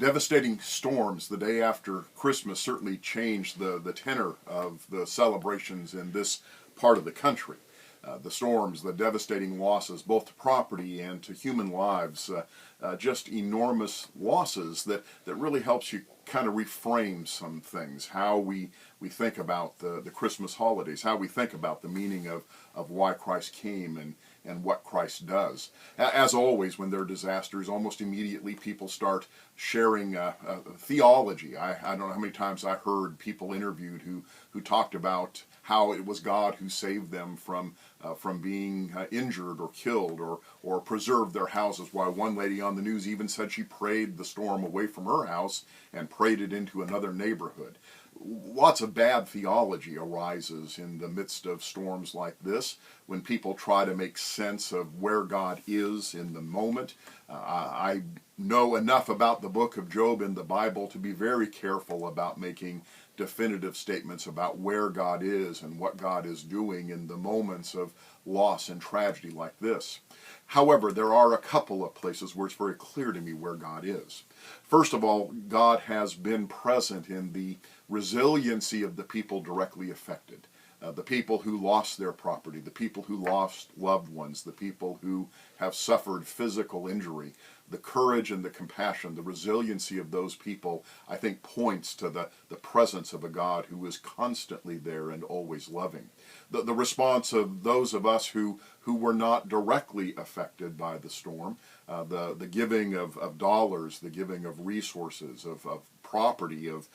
Devastating storms the day after Christmas certainly changed the tenor of the celebrations in this part of the country. The storms, the devastating losses, both to property and to human lives, just enormous losses that really helps you kind of reframe some things, how we think about the Christmas holidays, how we think about the meaning of why Christ came and what Christ does. As always, when there are disasters, almost immediately people start sharing theology. I don't know how many times I heard people interviewed who talked about how it was God who saved them from being injured or killed or preserved their houses. Why one lady on the news even said she prayed the storm away from her house and prayed it into another neighborhood. Lots of bad theology arises in the midst of storms like this when people try to make sense of where God is in the moment. I know enough about the book of Job in the Bible to be very careful about making definitive statements about where God is and what God is doing in the moments of loss and tragedy like this. However, there are a couple of places where it's very clear to me where God is. First of all, God has been present in the resiliency of the people directly affected. The people who lost their property, the people who lost loved ones, the people who have suffered physical injury. The courage and the compassion, the resiliency of those people, I think points to the presence of a God who is constantly there and always loving. The response of those of us who were not directly affected by the storm, the giving of dollars, the giving of resources, of property, of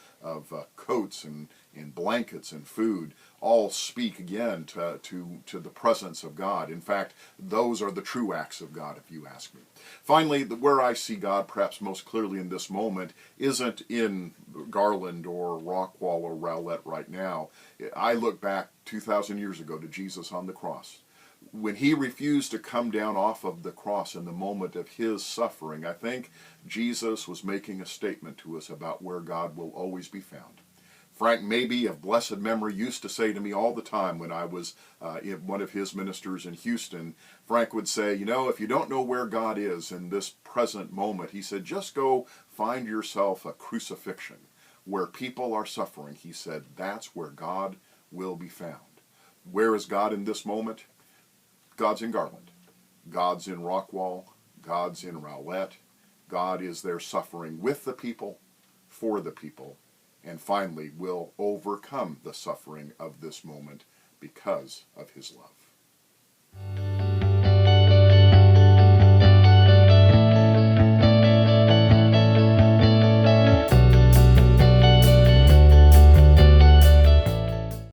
coats and blankets and food, all speak again to the presence of God. In fact, those are the true acts of God, if you ask me. Finally, where I see God perhaps most clearly in this moment isn't in Garland or Rockwall or Rowlett right now. I look back 2,000 years ago to Jesus on the cross. When he refused to come down off of the cross in the moment of his suffering, I think Jesus was making a statement to us about where God will always be found. Frank Mabee of blessed memory used to say to me all the time when I was one of his ministers in Houston, Frank would say, you know, if you don't know where God is in this present moment, he said, just go find yourself a crucifixion where people are suffering. He said, that's where God will be found. Where is God in this moment? God's in Garland. God's in Rockwall. God's in Rowlett. God is there suffering with the people, for the people, and finally will overcome the suffering of this moment because of his love.